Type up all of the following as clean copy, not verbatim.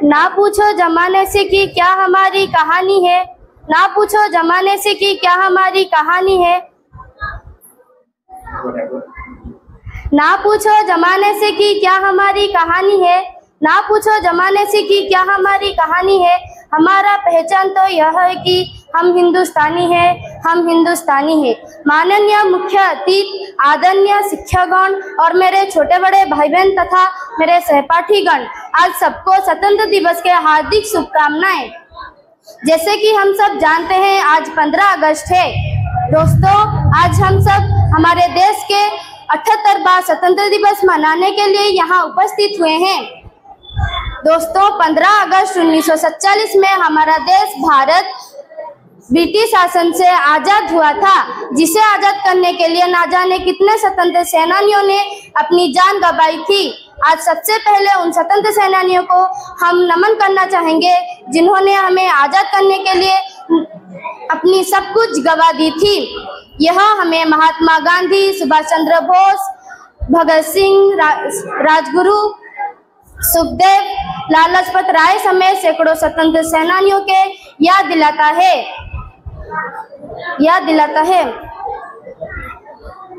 ना पूछो जमाने से कि क्या हमारी कहानी है, ना पूछो जमाने से कि क्या हमारी कहानी है, ना पूछो जमाने से कि क्या हमारी कहानी है, ना पूछो जमाने से कि क्या हमारी कहानी है। हमारा पहचान तो यह है कि हम हिंदुस्तानी हैं, हम हिंदुस्तानी हैं। माननीय मुख्य अतिथि, आदरणीय शिक्षकगण और मेरे छोटे बड़े भाई बहन तथा मेरे सहपाठीगण, आज सबको स्वतंत्र दिवस के हार्दिक शुभकामनाएं। जैसे कि हम सब जानते हैं आज 15 अगस्त है। दोस्तों, आज हम सब हमारे देश के 78वां स्वतंत्र दिवस मनाने के लिए यहाँ उपस्थित हुए हैं। दोस्तों, 15 अगस्त 1947 में हमारा देश भारत ब्रिटिश शासन से आजाद हुआ था, जिसे आजाद करने के लिए ना जाने कितने स्वतंत्र सेनानियों ने अपनी जान गंवाई थी। आज सबसे पहले उन स्वतंत्र सेनानियों को हम नमन करना चाहेंगे जिन्होंने हमें आजाद करने के लिए अपनी सब कुछ गंवा दी थी। यह हमें महात्मा गांधी, सुभाष चंद्र बोस, भगत सिंह, राजगुरु, सुखदेव, लाला लाजपत राय समेत सैकड़ों स्वतंत्र सेनानियों के याद दिलाता है।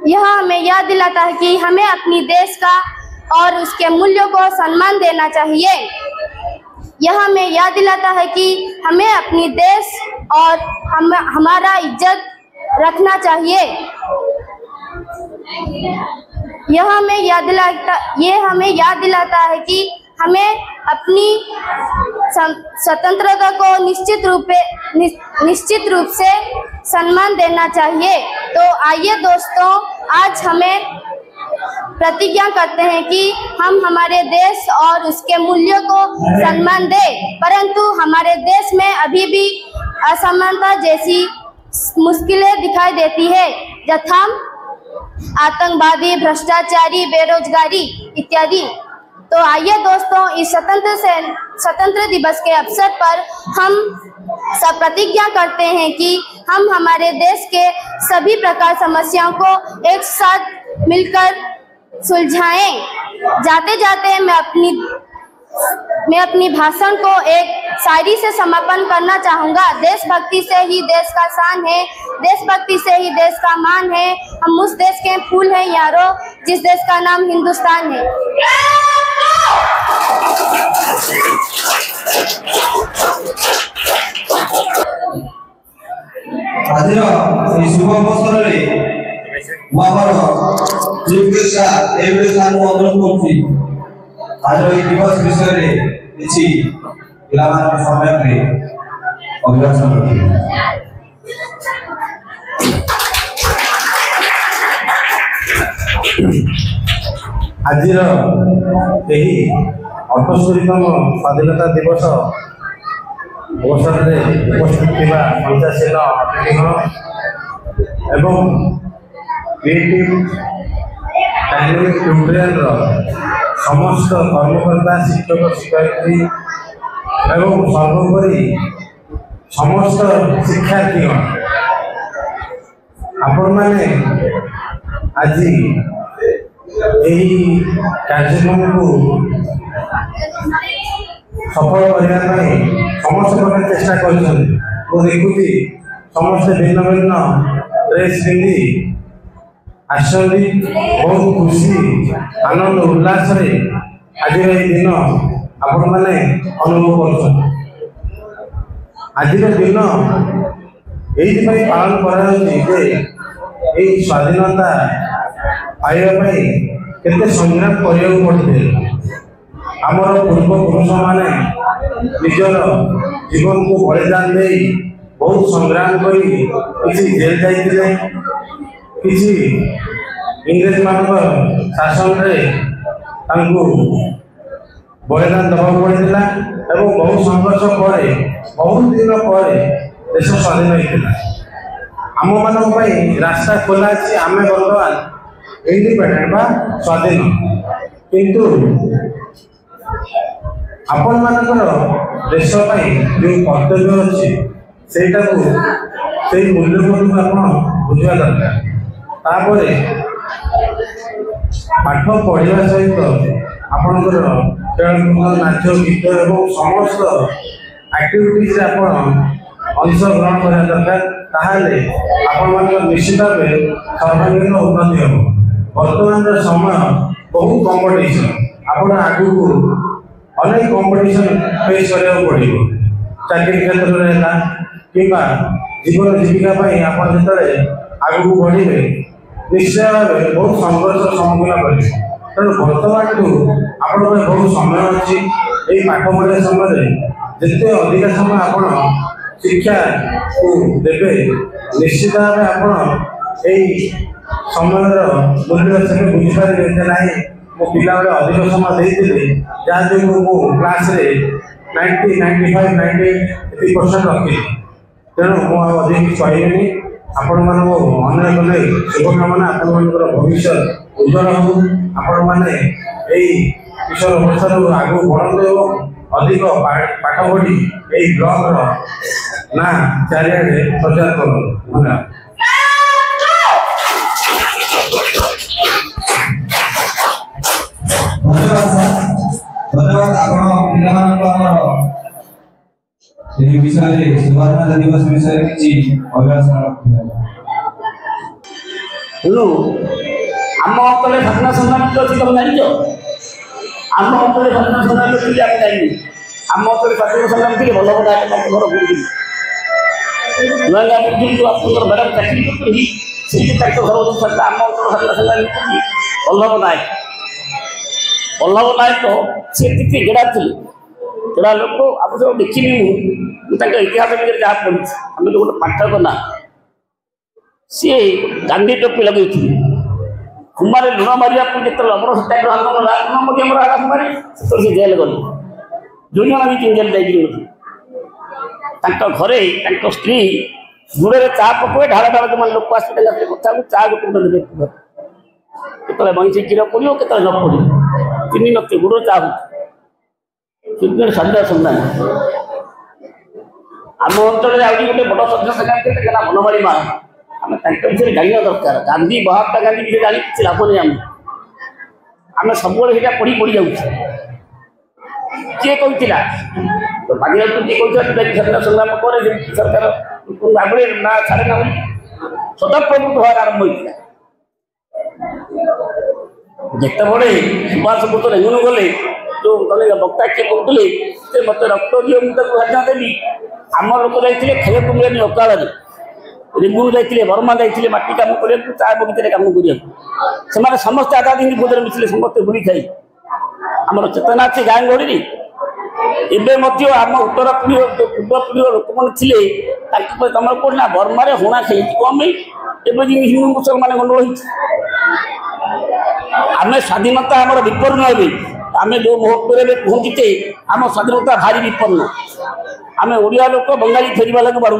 यह हमें याद दिलाता है कि हमें अपनी देश का और उसके मूल्यों को सम्मान देना चाहिए। यह हमें याद दिलाता है कि हमें अपनी देश और हमारा इज्जत रखना चाहिए। यह हमें याद दिलाता है कि हमें अपनी स्वतंत्रता को निश्चित रूप से सम्मान देना चाहिए। तो आइए दोस्तों, आज हमें प्रतिज्ञा करते हैं कि हम हमारे देश और उसके मूल्यों को सम्मान दें, परंतु हमारे देश में अभी भी असमानता जैसी मुश्किलें दिखाई देती है, यथा आतंकवादी, भ्रष्टाचारी, बेरोजगारी इत्यादि। तो आइए दोस्तों, इस स्वतंत्र दिवस के अवसर पर हम सब प्रतिज्ञा करते हैं कि हम हमारे देश के सभी प्रकार समस्याओं को एक साथ मिलकर सुलझाएं। जाते जाते मैं अपनी भाषण को एक शायरी से समापन करना चाहूँगा। देशभक्ति से ही देश का शान है, देशभक्ति से ही देश का मान है। हम उस देश के फूल हैं यारो, जिस देश का नाम हिंदुस्तान है। आज शुभ अवसर आज दिवस विषय किसी समय अभिभाषण रखिए। आज 78तम स्वाधीनता दिवस अवसर में उपस्थित पंचायत अतिथिगण एवं समस्त कर्मकर्ता, शिक्षक, शिक्षयित्री एवं सर्वोपरि समस्त शिक्षार्थीगण, आपण मैंने आज यही कार्यक्रम को सफल करने समस्त प्रकार चेष्टा कर देखुची समस्त भिन्न भिन्न ड्रेस पिंधि आसंदी बहुत खुशी आनंद उल्लास आज दिन आपण मैंने अनुभव कर। आज दिन ये पालन कर स्वाधीनता पाइबापी केते संग्राम करने पड़े। आमर पूर्वपुरुष माने निजर जीवन को बलिदान दे बहुत संग्राम करी किसी जेल जाइए, किसी इंग्रेज मान शासन बलिदान दबा पड़ा और बहुत संघर्ष पर बहुत दिन पर देश स्वाधीन होता। आम मान रास्ता खोला अच्छी आम बर्तमान इंडिपेंडेंट बा स्वाधीन, किंतु आपण मानकर देश जो कर्तव्य अच्छी से मूल्य को आप बुझा दरकार। पाठ पढ़ा सहित आपणकर खेलकूद नाच गीत और समस्त एक्टिविटीज अंशग्रहण करा दरकार ताहले आपण निश्चित भाव सर्वांगीन उन्नति हम। वर्तमान समय बहुत कंपटीशन आपण आगु को अनेक कंपटीशन फेस करा पड़ो चाकरी क्षेत्र में कि जीवन जीविका आप जो आगू बढ़े निश्चय भाव बहुत संघर्ष सम्मुखीन करेंगे। तेणु बर्तमान आप बहुत समय अच्छी ये पाठ पढ़ा समय जिते अधिक समय आप शिक्षा को देवे निश्चित भाव आप समय मूल्य से बुझीपारे ना मो पिला अधिक समय देते जहाँ जो मो क्लास 90, 95, 98% रखी। तेणु मुझे अधिक कहनी आपण मान अनेक अनेक शुभकामना आपण भविष्य उज्जवल हो आपण मैंने किशोर अवस्था आगे बढ़ते और अधिक पाठ पढ़ी यही ब्लॉक ना चारिड़े प्रचार करूँ। धन्यवाद। धन्यवाद विषय स्वाधीनता दिवस विषय किसी आम अंचल स्वाधीनता संग्राम अच्छी तुम जान आम अंचल स्वाधीनता संग्राम अच्छी आप जानी आम अंचल स्वाधीनता संग्राम थी भल भल घर बुझी नुआ नुआ बुझी जो आप मैडम चाकरी करते से घर आम अंचल स्वाधीनता संग्राम वल्लभ नायक सी टी गेड़ा थे गेड़ा लोक आप सब देखी इतिहास विषय जहाँ पढ़ी आम जो गोटे पाठक ना सी गांधी टोपी लगे कुमार लुण मारे जो अमर सत्याग्रह आंदोलन कुमार से जेल गले जो जन भी जेल जाकर घरे स्त्री गुड़े चा पकड़े ढाल ढाल जो लोक आस कथा चा गोटे देवे केतले बंशी क्षीर पड़ो के न पड़ो चीनी नथे गुड़ चा स्वाधीनता संग्राम आम अंचल आज गोटे बड़ स्वाधीनता संग्राम ना बनमाड़ी माँ आम विषय जाना दरकार गांधी महात्मा गांधी विषय जानी किसी लाभ नहीं आम सब पढ़ी पढ़ी जाऊँ किए कहला बागेश्वर किए कहते स्वाधीनता संग्राम पर सरकार आगे ना छाड़े ना स्वतःप्रभुत्व भाव आरंभ होता जिते बड़े सुभाष बोस रेंगुन गले जो बक्ता किए कहते मत रक्त दिए मुझे स्वाधीनता देवी आम लोक जाते खाइक मिलनी अकाल रेंगुन जाते बर्मा जाते माटी कम करने चा बगीचे कम कर समस्त आजाद हिंद भोजन मिले समस्त बुड़ी खाई आम चेतना अच्छी गाँ गहली एवं आम उत्तर पीढ़ी पूर्व पीढ़ी लोक मैंने तुम कौन ना बर्मार हणा खाई कम एवं हिंदू मुसलमान गंडगोल आम स्वाधीनता आम विपन्न हे आम जो मुहूर्त में पहुंचीचे आम स्वाधीनता भारी विपन्न आम ओडिया लोक बंगाली फेरवा लगे बाढ़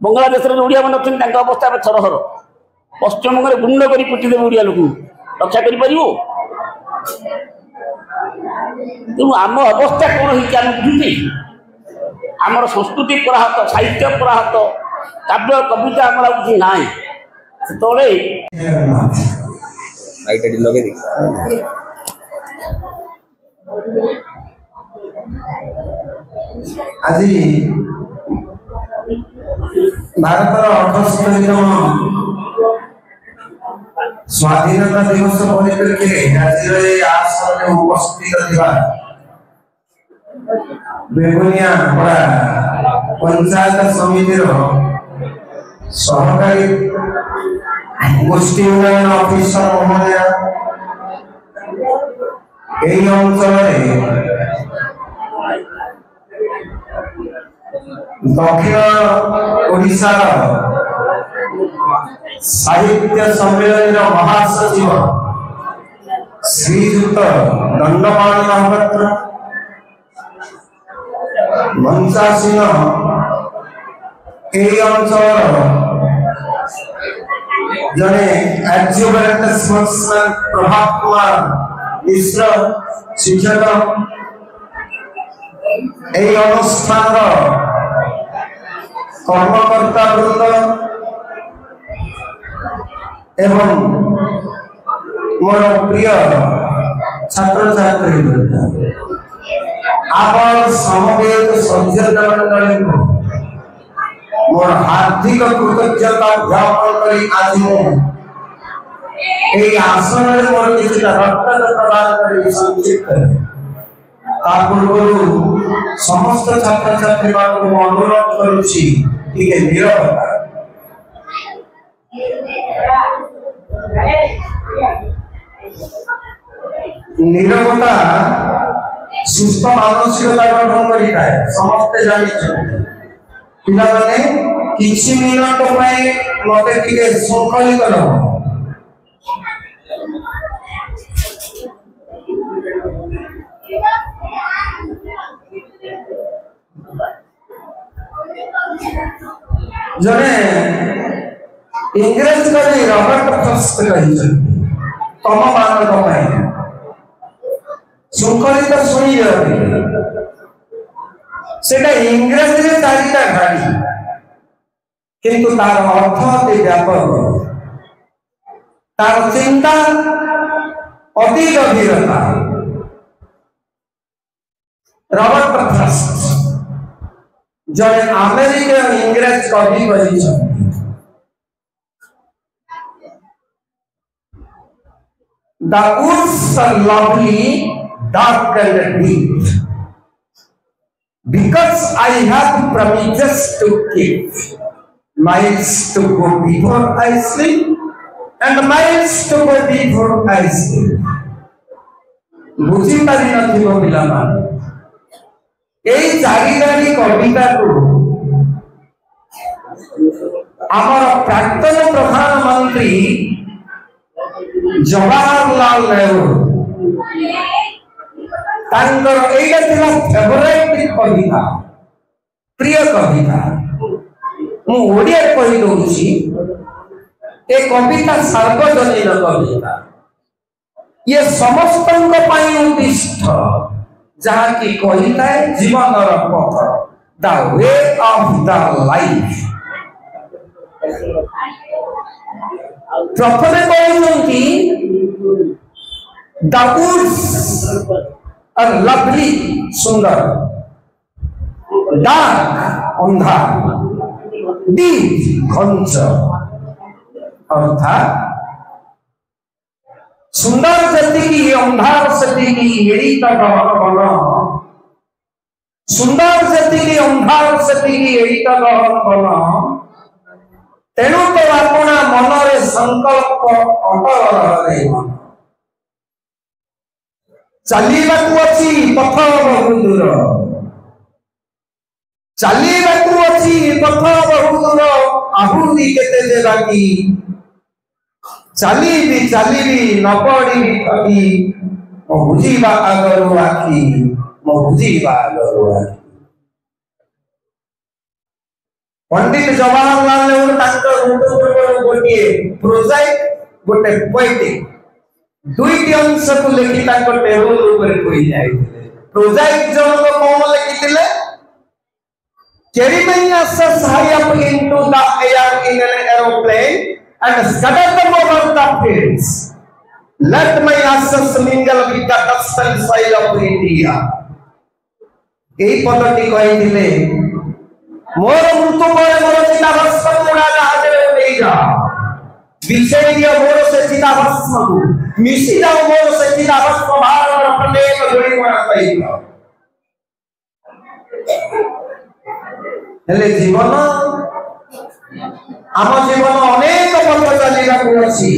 बांग्लादेश ओडिया मैंने अच्छे अवस्था में थरहर पश्चिमबंग में गुंड कर पिटी देवे ओडिया लोक रक्षा कर तेणु आम अवस्था कौन होम बुझुचे आमर संस्कृति पुराहत साहित्य पुराहत काव्य कविता आम किसी ना से आज भारतर 78तम स्वाधीनता दिवस परिप्रेक्षी आज आसन में उपस्थित बेगुनिया पड़ा पंचायत समिति सहकारी गोष्ठी उन्नयन ऑफिसर महोदय यही अंचल दक्षिण ओडिशा साहित्य सम्मेलन महासचिव श्रीयुक्त दंडपाणि महापात्र मंचासीन यही अंचल जने एडजुकेट स्पोर्ट्समैन प्रभात कुमार मिश्र शिक्षक यही अनुष्ठान कर्मकर्ता वृंद एवं मोर प्रिय छात्र छात्री आप समवेत सज्जन मंडली को मोर हार्दिक कृतज्ञता ज्ञापन करी आज ए आसन रे मोर किछटा रक्त प्रदान करी संक्षिप्त पूर्व समस्त छात्र छात्री को अनुरोध करुछि ठीक नीरवता नीरवता सुस्थ मानसिकता गठन करिଥାଏ समस्त जानिछन पिला माने किछि मिनट पय मते टिके संकलित रहो जने इंग्रेज कवि रॉबर्ट फ्रॉस्ट कहिछन तम मानक पय संकलित सुनी जाबे सेटा इंग्रेजी रे चारिटा घाड़ी किंतु तार अर्थ अति व्यापक तार चिंता अति गभीरता रॉबर्ट फ्रॉस्ट जने अमेरिकन इंग्रेज कवि कहिछन The woods are lovely, dark and deep. Because I have promises to keep, miles to go before I sleep, and miles to go before I sleep. बुझी पारि नथिबो पिलामान एई चारिदानी कविता को आमर प्राक्तन प्रधानमंत्री जवाहरलाल नेहरू तांकर एइटा थिला फेवरेट कविता प्रिय कविता मु ओडिया कहि दोछि ए कविता सार्वजनीन कविता ये समस्तଙ୍କ ପାଇଁ उद्दिष्ट जहाँ की कविता जीवन पथ the way of the life प्रथमे कहउनकी द वुड्स आर लवली सुंदर डार्क अंधार डीप घंच अर्थात सुंदर जति अंधार सती एड़ी गहन बन सुंदर जति अंधार सती एड़ी गहन बन तेणु तो अपना मनरे संकल्प अटल रहे चलिबाकू अछि पथ बहु दूर चलिबाकू अछि पथ बहु दूर आहुरी केते जे बाकी चलिबी न पड़ी थकी मो बुझीबा आगरु आखी मो बुझीबा आगरु आखी पंडित जवाहरलाल नेहरू तांकर रूप गोटे प्रोजेक्ट गोटे पोएटिक दुईटी अंश को लिखि तांकर टेबल ऊपर कोई जाय प्रोजेक्ट जन कोन लिखिथिले Jeremiah's high up into the air in an aeroplane and scatter them over the fields. Let my ashes mingle with the dust and soil of India. এই পদটি কইলে मोर मृत्यु पर मोर चिता भस्म उड़ा जहाज ले जा विषय दिया मोर से चिता भस्म को मिसी जाओ मोर से चिता भस्म भार और प्रलेप जोड़ी मार पाई हेले जीवन आम जीवन अनेक पथ चलिबा को अछि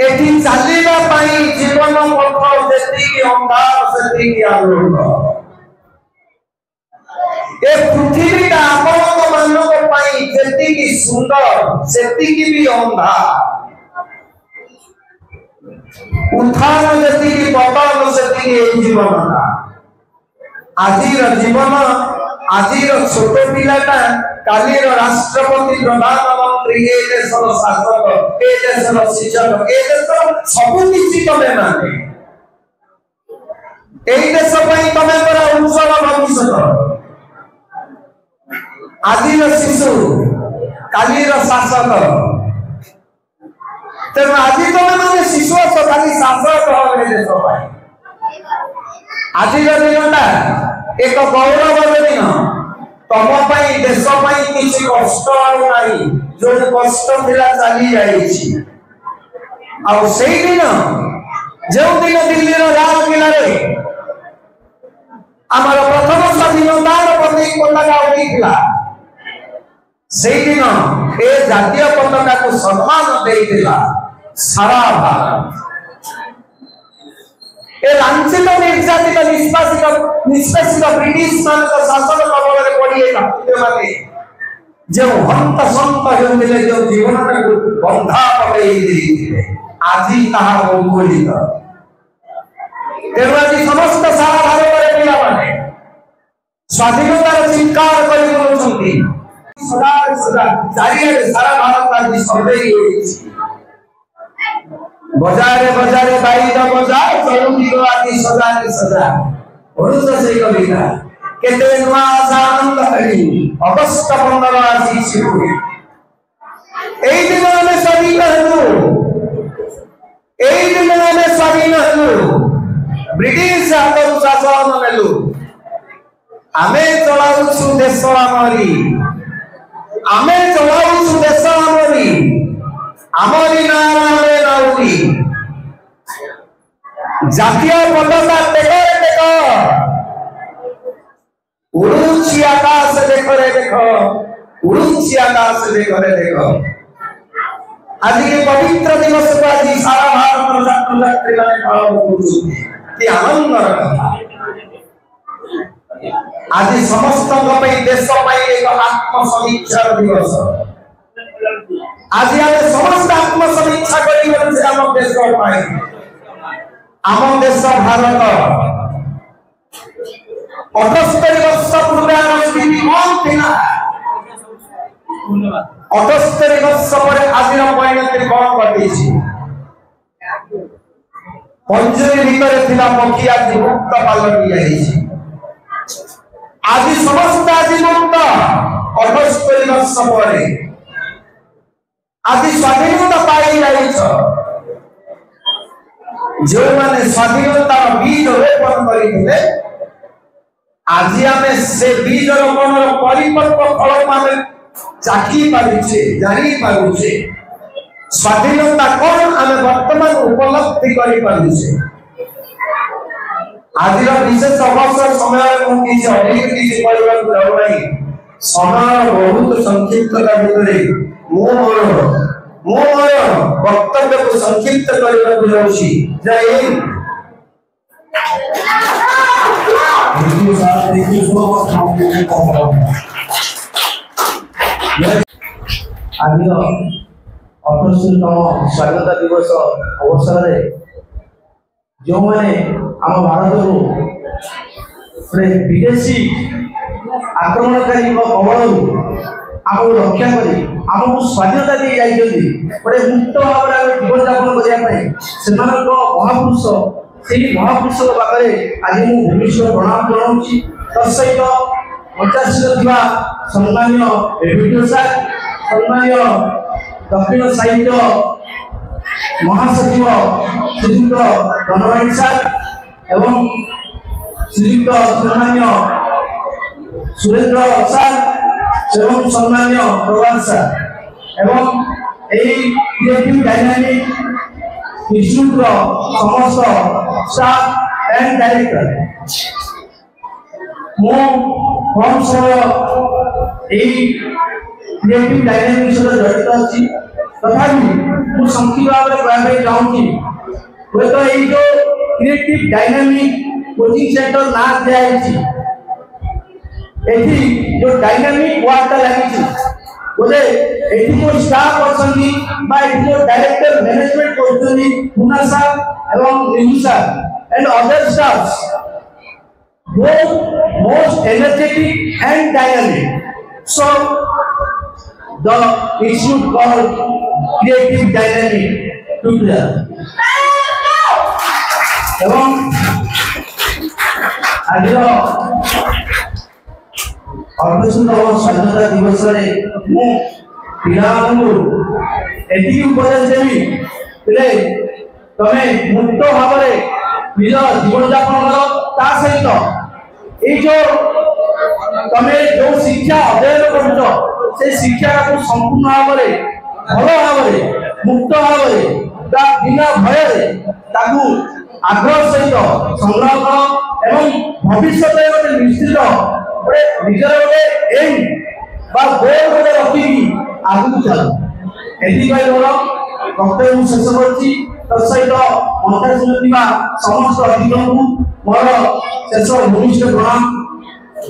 एठी चलिबा पई जीवन पथ जेति की अंधार सेति की आलोक ए पृथ्वी का आपन मानव पाई जेति की सुंदर सेति की भी अंधार उठान जेति की पतन सेति की जीवन का आजिर जीवन आजिर छोट पिलाटा कालीर राष्ट्रपति प्रधानमंत्री ए देशर शासक ए देशर शिक्षक ए देशर सब किछि तमे माने एई देश पई तमे पर उज्जवल भविष्य आजिर शिशु कालीर शासक तेणु आज तुम मैंने शिशु खाली शासक भाव देश आज दिनटा एक गौरव दिन तुम देश किसी कष्ट आई जो कष्ट थिला चली जाइए दिन जो दिन दिल्ली लाल किले आमर प्रथम स्वाधीनतार प्रतीक पताका उठीला से दिन ए जातीय पताका को सम्मान देइतिला सारा भारत ए लांछित निर्यातित निष्पेषित ब्रिटिश मान शासन कबल में पड़िए माने जो हंत संत होते जो जीवन को बंधा पकई देइतिले आज ताहा बहुलित तेणु आज समस्त सारा भारत पिला माने स्वाधीनतार चिंकार करी सारा भारत आज सर्वे बजारे बजारे बाईद बजार चलुदी आज सजारे सजा पढ़ुछ से कविता केते नुआ आशा आनंद हरी अगस्त 15 आज शिशु एई दिन में स्वाधीन हलु एई दिन में स्वाधीन हलु ब्रिटिश हाथरू शासन नेलु आमे चलाउछु देश आमरी आमे चलाउछु देश आमरी नारायण नाउरी जातीय पताका टेक उड़ुची आकाश देखो रे देखो उड़ुची आकाश देखो रे देखो आज के पवित्र दिवस को आज सारा भारत छात्र छात्री माने पालन करूछथि कि आनंदर कथा आज समस्त देश एक आत्म समीक्षा दिवस आज आम समस्त आत्म समीक्षा कर देश आम देश भारत 78 वर्ष पूर्व स्थिति कौन थिला 78 वर्ष पर आज परिणति कौन घटी पंजरी भीतर थिला पक्षी आज मुक्त पालटी जाइए आज समस्त आज मुक्त 78 वर्ष पर आज स्वाधीनता पाई जाइछ जो माने स्वाधीनता बीज रोपण करिले आज आमे से बीज रोपण परिपक्व फल माने चाखी पारुछे जानी पारुछे स्वाधीनता कोन आमे वर्तमान उपलब्धि करि पारुछे आज विशेष अवसर समय किसी अधिक किसी परिवार जाऊ नहीं समय बहुत संक्षिप्त भितर मोर वक्तव्य को संक्षिप्त करने को जाऊँगी जय हिंद आज 78तम स्वाधीनता दिवस अवसर जो मैंने आम भारत को विदेशी आक्रमणकारी कबल आम रक्षा कर आमको स्वाधीनता दी जाइए गोटे मुक्त भाव में जीवन यापन करने महापुरुष से महापुरुष पाखे आज मुझे भूमिष्ठ प्रणाम जनाऊँ तत्सहित 85 सम्मान्य वीडियो सार सम्मान्य दक्षिण साहित्य महासचिव श्रीयुक्त धनवाणी सार एवं श्रीयुक्त सम्मान्य सुरेंद्र सार एवं सम्मान्य प्रभात सार एवं क्रिएटिव डायनामिक इंस्टीट्यूट समस्त स्टाफ एंड डायरेक्टर मो कम समय क्रिएटिव डायनामिक जड़ित अच्छी तथापि मुझे संक्षिप्त भाव में कहना चाहूँगी हूँ तो ये जो क्रिएटिव डायनामिक कोचिंग सेंटर ना दिखाई एठी जो डायनामिक वार्ता लगी बोले एठी जो स्टाफ अच्छी एठी जो डायरेक्टर मैनेजमेंट करछनी पुना साहब एवं निलू साहब and other staffs both most energetic and dynamic. So the institute called creative dynamic together. एवं आज स्वाधीनता दिवस में पिला उपदेश देवी रे तमे मुक्त भाव रे निज जीवन यापन करो ता सहित ए जो तमे जो शिक्षा अध्ययन करूछो से शिक्षा को संपूर्ण भाव रे भल भाव रे मुक्त भाव रे ता बिना भय रे ताकू आग्रह सहित संग्रह करो एवं भविष्य गोटे निश्चित गोटे निजर गोटे एम बा गोल गोटे रखी आगू चल एथिपाई मोर वक्तव्य मु शेष करछि तत्सहित मंत्र सुनिबा समस्त अधिकारी को मोर शेष भूमिष्ठ प्रणाम।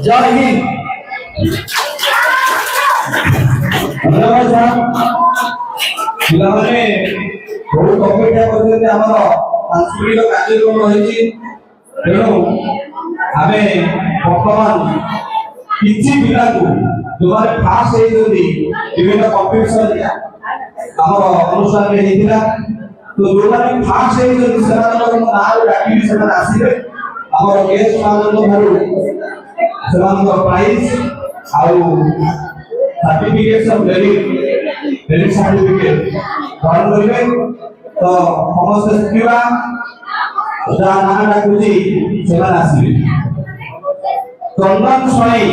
जय हिंद। धन्यवाद साहब। पिलाने बहुत अपेक्षा करते आमर सांस्कृतिक कार्यक्रम रही तेणु आम बर्तमान किसी पिला जो मैंने फास्ट होती विभिन्न कंपिटिशन आम अनुष्ठान में तो जो मैंने फास्ट होती ना डाकी आसवे आम गेस्ट मान prize certificate of merit certificate ग्रहण करेंगे तो समस्त शिखा जहाँ ना डाकुची से आसवे चंदन स्वाई